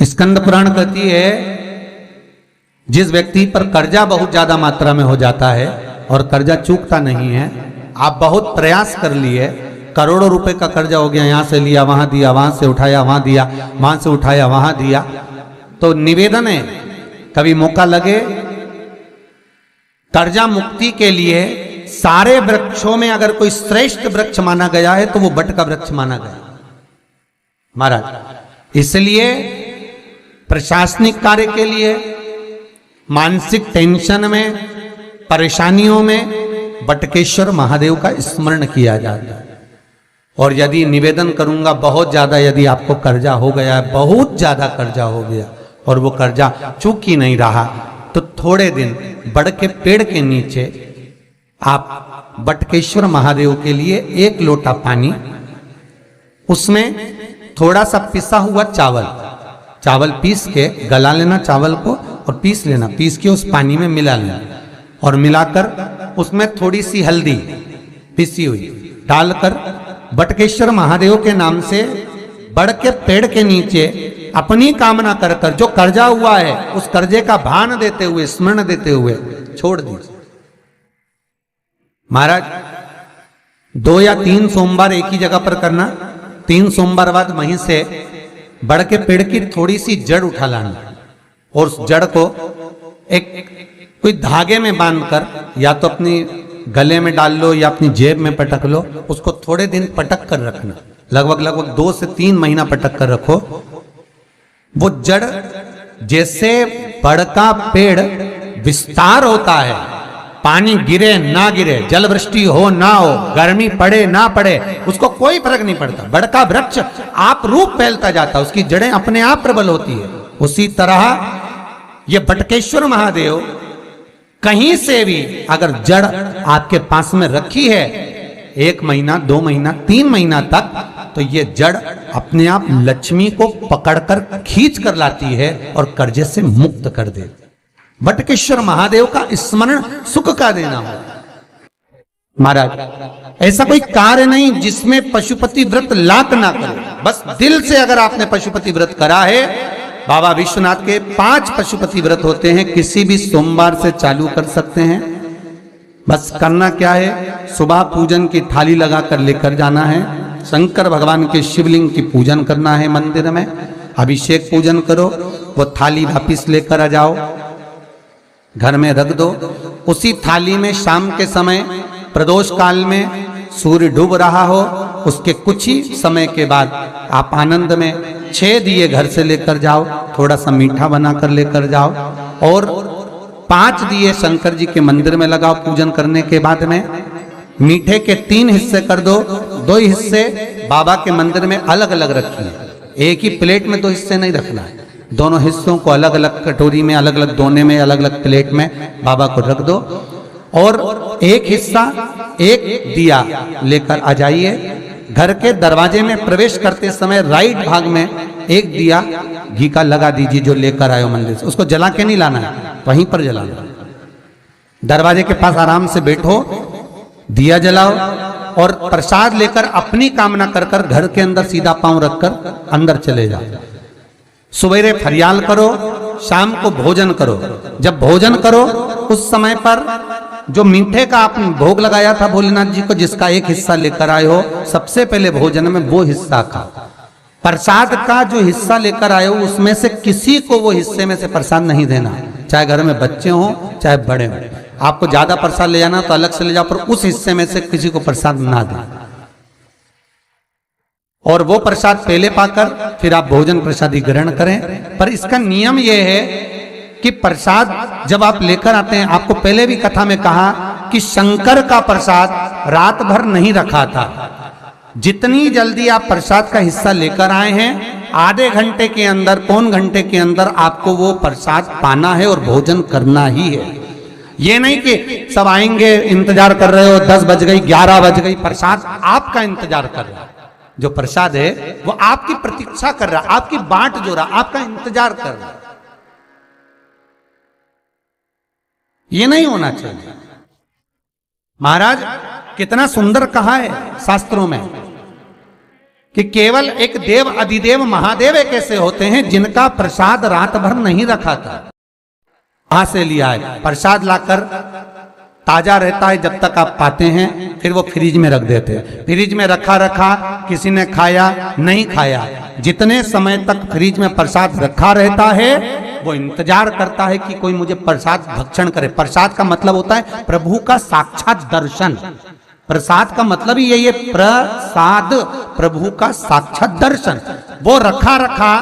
स्कंद पुराण कहती है जिस व्यक्ति पर कर्जा बहुत ज्यादा मात्रा में हो जाता है और कर्जा चूकता नहीं है, आप बहुत प्रयास कर लिए, करोड़ों रुपए का कर्जा हो गया, यहां से लिया वहां दिया, वहां से उठाया वहां दिया, वहां से उठाया वहां दिया, तो निवेदन है कभी मौका लगे कर्जा मुक्ति के लिए सारे वृक्षों में अगर कोई श्रेष्ठ वृक्ष माना गया है तो वो बट का वृक्ष माना गया महाराज। इसलिए प्रशासनिक कार्य के लिए, मानसिक टेंशन में, परेशानियों में बटकेश्वर महादेव का स्मरण किया जाता है। और यदि निवेदन करूंगा बहुत ज्यादा, यदि आपको कर्जा हो गया है, बहुत ज्यादा कर्जा हो गया और वो कर्जा चूक ही नहीं रहा, तो थोड़े दिन बड़ के पेड़ के नीचे आप बटकेश्वर महादेव के लिए 1 लोटा पानी, उसमें थोड़ा सा पिसा हुआ चावल पीस के गला लेना चावल को और पीस लेना, पीस के उस पानी में मिला लेना और मिलाकर उसमें थोड़ी सी हल्दी पिसी हुई डालकर बटकेश्वर महादेव के नाम से बड़ के पेड़ के नीचे अपनी कामना कर कर जो कर्जा हुआ है उस कर्जे का भान देते हुए, स्मरण देते हुए छोड़ दीजिए महाराज। 2 या 3 सोमवार एक ही जगह पर करना, 3 सोमवार बाद वहीं से बड़ के पेड़ की थोड़ी सी जड़ उठा लाना और उस जड़ को एक कोई धागे में बांधकर या तो अपनी गले में डाल लो या अपनी जेब में पटक लो, उसको थोड़े दिन पटक कर रखना, लगभग 2 से 3 महीना पटक कर रखो। वो जड़ जैसे बड़ का पेड़ विस्तार होता है, पानी गिरे ना गिरे, जल वृष्टि हो ना हो, गर्मी पड़े ना पड़े, उसको कोई फर्क नहीं पड़ता, बड़ का वृक्ष आप रूप फैलता जाता, उसकी जड़ें अपने आप प्रबल होती है। उसी तरह ये बटकेश्वर महादेव कहीं से भी अगर जड़ आपके पास में रखी है 1 महीना, 2 महीना, 3 महीना तक, तो ये जड़ अपने आप लक्ष्मी को पकड़कर खींच कर लाती है और कर्जे से मुक्त कर देती। बटकेश्वर महादेव का स्मरण सुख का देना हो महाराज। ऐसा कोई कार्य नहीं जिसमें पशुपति व्रत लाख ना करो, बस दिल से अगर आपने पशुपति व्रत करा है, बाबा विश्वनाथ के 5 पशुपति व्रत होते हैं, किसी भी सोमवार से चालू कर सकते हैं। बस करना क्या है, सुबह पूजन की थाली लगाकर लेकर जाना है, शंकर भगवान के शिवलिंग की पूजन करना है, मंदिर में अभिषेक पूजन करो, वो थाली वापिस लेकर आ जाओ, घर में रख दो। उसी थाली में शाम के समय प्रदोष काल में सूर्य डूब रहा हो, उसके कुछ ही समय के बाद आप आनंद में 6 दिए घर से लेकर जाओ, थोड़ा सा मीठा बनाकर लेकर जाओ और 5 दिए शंकर जी के मंदिर में लगाओ। पूजन करने के बाद में मीठे के 3 हिस्से कर दो, 2 हिस्से बाबा के मंदिर में अलग अलग रखिए, एक ही प्लेट में 2 हिस्से नहीं रखना है, दोनों हिस्सों को अलग अलग कटोरी में, अलग अलग दोने में, अलग अलग प्लेट में बाबा को रख दो और एक हिस्सा, एक दिया लेकर आ जाइए। घर के दरवाजे में प्रवेश करते समय राइट भाग में एक दिया घी का लगा दीजिए जो लेकर आए हो मंदिर से, उसको जला के नहीं लाना है, वहीं पर जलाना। दरवाजे के पास आराम से बैठो, दिया जलाओ और प्रसाद लेकर अपनी कामना कर कर घर के अंदर सीधा पांव रखकर अंदर चले जाओ। सवेरे फरियाल करो, शाम को भोजन करो। जब भोजन करो उस समय पर जो मीठे का आपने भोग लगाया था भोलेनाथ जी को, जिसका एक हिस्सा लेकर आए हो, सबसे पहले भोजन में वो हिस्सा खा। प्रसाद का जो हिस्सा लेकर आए हो उसमें से किसी को वो हिस्से में से प्रसाद नहीं देना, चाहे घर में बच्चे हों चाहे बड़े हों। आपको ज्यादा प्रसाद ले जाना तो अलग से ले जाओ, पर उस हिस्से में से किसी को प्रसाद ना दें। और वो प्रसाद पहले पाकर फिर आप भोजन प्रसादी ग्रहण करें। पर इसका नियम यह है कि प्रसाद जब आप लेकर आते हैं, आपको पहले भी कथा में कहा कि शंकर का प्रसाद रात भर नहीं रखा था। जितनी जल्दी आप प्रसाद का हिस्सा लेकर आए हैं, आधे घंटे के अंदर, पौन घंटे के अंदर आपको वो प्रसाद पाना है और भोजन करना ही है। ये नहीं कि सब आएंगे, इंतजार कर रहे हो, 10 बज गई, 11 बज गई, प्रसाद आपका इंतजार कर रहा है। जो प्रसाद है वो आपकी प्रतीक्षा कर रहा, आपकी बाट जो रहा, आपका इंतजार कर रहा। ये नहीं होना चाहिए। महाराज कितना सुंदर कहा है शास्त्रों में, कि केवल एक देव अधिदेव महादेव एक ऐसे होते हैं जिनका प्रसाद रात भर नहीं रखा था। वहां से लिया है प्रसाद, लाकर ताजा रहता है जब तक आप पाते हैं, फिर वो फ्रिज में रख देते हैं। फ्रिज में रखा रखा किसी ने खाया नहीं खाया, जितने समय तक फ्रिज में प्रसाद रखा रहता है वो इंतजार करता है कि कोई मुझे प्रसाद भक्षण करे। प्रसाद का मतलब होता है प्रभु का साक्षात दर्शन। प्रसाद का मतलब ही यही है, प्रसाद, प्रभु का साक्षात दर्शन। वो रखा रखा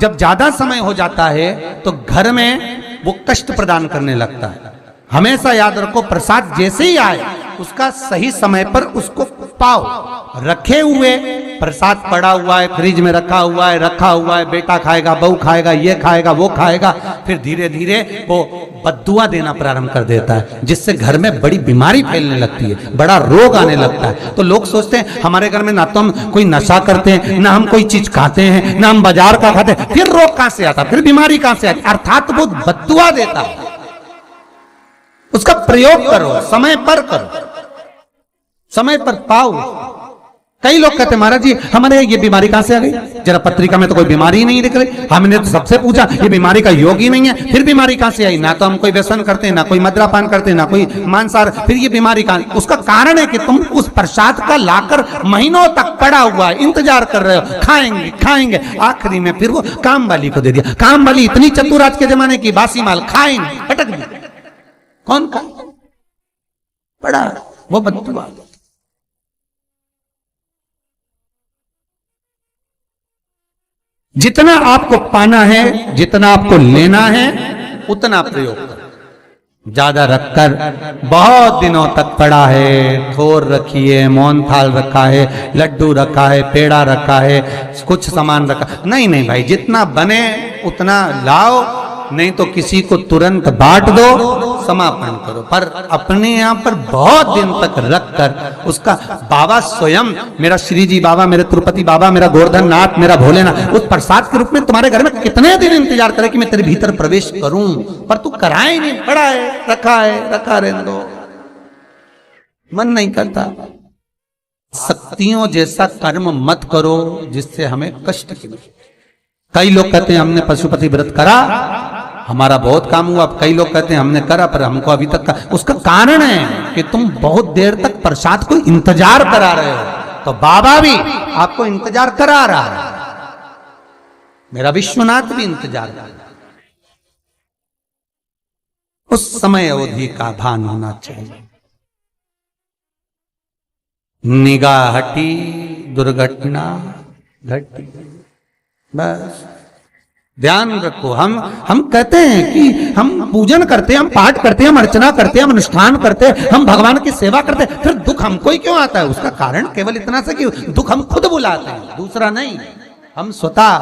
जब ज्यादा समय हो जाता है तो घर में वो कष्ट प्रदान करने लगता है। हमेशा याद रखो, प्रसाद जैसे ही आए उसका सही समय पर उसको पाओ। रखे हुए प्रसाद पड़ा हुआ है, फ्रिज में रखा हुआ है, बेटा खाएगा, बहू खाएगा, ये खाएगा, वो खाएगा, फिर धीरे धीरे वो बद्दुआ देना प्रारंभ कर देता है, जिससे घर में बड़ी बीमारी फैलने लगती है, बड़ा रोग आने लगता है। तो लोग सोचते हैं हमारे घर में ना तो हम कोई नशा करते हैं, ना हम कोई चीज खाते हैं, ना हम बाजार का खाते हैं, फिर रोग कहां से आता, फिर बीमारी कहां से आती? अर्थात वो बद्दुआ देता है। उसका प्रयोग करो, समय पर करो, समय पर पाओ। कई लोग कहते हैं महाराज जी हमारे ये बीमारी कहां से आ गई, जरा पत्रिका में तो कोई बीमारी ही नहीं दिख रही, हमने तो सबसे पूछा ये बीमारी का योग ही नहीं है, फिर बीमारी कहां से आई? ना तो हम कोई व्यसन करते हैं, ना कोई मद्रापान करते हैं, ना कोई मांसाहार, फिर ये बीमारी कहां? उसका कारण है कि तुम उस प्रसाद का लाकर महीनों तक पड़ा हुआ है, इंतजार कर रहे हो, खाएंगे खाएंगे, आखिरी में फिर वो काम वाली को दे दिया। काम वाली इतनी चतुर आज के जमाने की, बासी माल खाएंगे, पटक दी। कौन का पड़ा वो बद्दुआ। जितना आपको पाना है, जितना आपको लेना है, उतना प्रयोग करो। ज्यादा रखकर बहुत दिनों तक पड़ा है, थोर रखी है, मोहन थाल रखा है, लड्डू रखा है, पेड़ा रखा है, कुछ सामान रखा, नहीं नहीं भाई, जितना बने उतना लाओ, नहीं तो किसी को तुरंत बांट दो, समापन करो। पर अपने यहाँ पर बहुत दिन तक रखकर उसका बाबा स्वयं, मेरा श्री जी बाबा, मेरे तिरुपति बाबा, मेरा गोवर्धन नाथ, मेरा भोलेनाथ, उस प्रसाद के रूप में तुम्हारे घर में कितने दिन इंतजार करे कि मैं तेरे भीतर प्रवेश करूं, पर तू कराए नहीं, पड़ा है, रखा रहने दो, मन नहीं करता। शक्तियों जैसा कर्म मत करो जिससे हमें कष्ट की। कई लोग कहते हैं हमने पशुपति व्रत करा, हमारा बहुत काम हुआ। कई लोग कहते हैं हमने करा पर हमको अभी तक का। उसका कारण है कि तुम बहुत देर तक प्रसाद को इंतजार करा रहे हो, तो बाबा भी आपको इंतजार करा रहा है, मेरा विश्वनाथ भी इंतजार कर रहा है। उस समय अवधि का भान होना चाहिए। निगाह हटी, दुर्घटना घटी, बस ध्यान रखो। हम कहते हैं कि हम पूजन करते हैं, हम पाठ करते हैं, हम अर्चना करते हैं, हम अनुष्ठान करते हैं, हम भगवान की सेवा करते हैं, फिर दुख हमको ही क्यों आता है? उसका कारण केवल इतना सा कि दुख हम खुद बुलाते हैं, दूसरा नहीं। हम स्वतः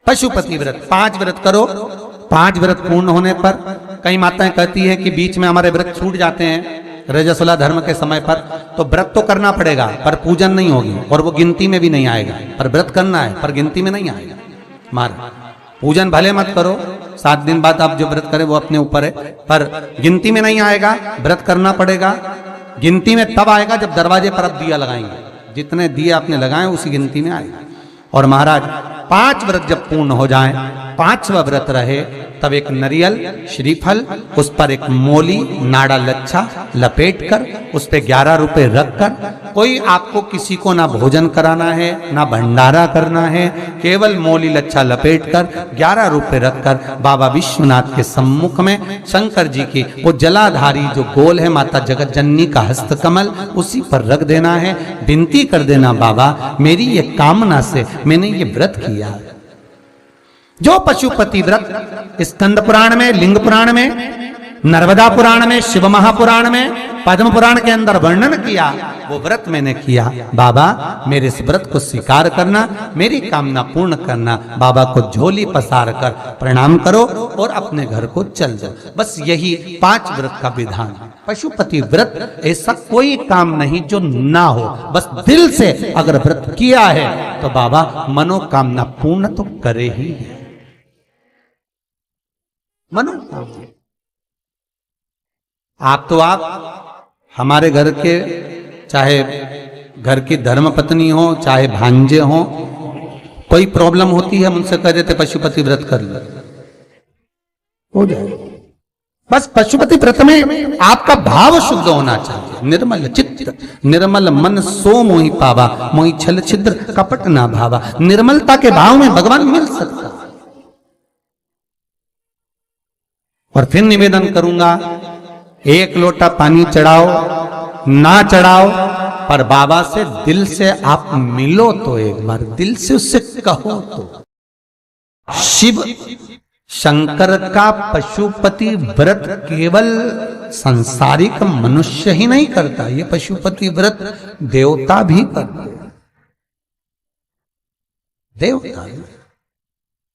पशुपति व्रत 5 व्रत करो। 5 व्रत पूर्ण होने पर कई माताएं कहती है कि बीच में हमारे व्रत छूट जाते हैं रजस्वला धर्म के समय पर, तो व्रत तो करना पड़ेगा पर पूजन नहीं होगी और वो गिनती में भी नहीं आएगा। पर व्रत करना है पर गिनती में नहीं आएगा। मार पूजन भले मत करो, 7 दिन बाद आप जो व्रत करें वो अपने ऊपर है, पर गिनती में नहीं आएगा। व्रत करना पड़ेगा। गिनती में तब आएगा जब दरवाजे पर आप दिया लगाएंगे, जितने दिए आपने लगाए उसी गिनती में आएगा। और महाराज 5 व्रत जब पूर्ण हो जाए, 5वां व्रत रहे, तब एक नरियल श्रीफल, उस पर एक मोली नाड़ा लच्छा लपेट कर, उस पे 11 रुपए रखकर, कोई आपको किसी को ना भोजन कराना है ना भंडारा करना है, केवल मोली लच्छा लपेट कर 11 रुपए रखकर बाबा विश्वनाथ के सम्मुख में शंकर जी की वो जलाधारी जो गोल है माता जगत जननी का हस्तकमल, उसी पर रख देना है। विनती कर देना, बाबा मेरी ये कामना से मैंने ये व्रत किया। जो पशुपति व्रत स्कंद पुराण में, लिंग पुराण में, नर्मदा पुराण में, शिव महापुराण में, पद्म पुराण के अंदर वर्णन किया, वो व्रत मैंने किया। बाबा मेरे इस व्रत को स्वीकार करना, मेरी कामना पूर्ण करना। बाबा को झोली पसार कर प्रणाम करो और अपने घर को चल जाओ। बस यही 5 व्रत का विधान है। पशुपति व्रत ऐसा कोई काम नहीं जो ना हो, बस दिल से अगर व्रत किया है तो बाबा मनोकामना पूर्ण तो करे ही है। आप हमारे घर के चाहे घर की धर्मपत्नी हो, चाहे भांजे हो, कोई प्रॉब्लम होती है, मुझसे कह देते पशुपति व्रत कर लो, हो जाए। बस पशुपति व्रत में आपका भाव शुद्ध होना चाहिए। निर्मल चित्त निर्मल मन सो मोहि पावा, मोहि छल छिद्र कपट ना भावा। निर्मलता के भाव में भगवान मिल सकता। और फिर निवेदन करूंगा, एक लोटा पानी चढ़ाओ ना चढ़ाओ, पर बाबा से दिल से आप मिलो तो, एक बार दिल से उससे कहो तो। शिव शंकर का पशुपति व्रत केवल सांसारिक मनुष्य ही नहीं करता, ये पशुपति व्रत देवता भी करते, देवता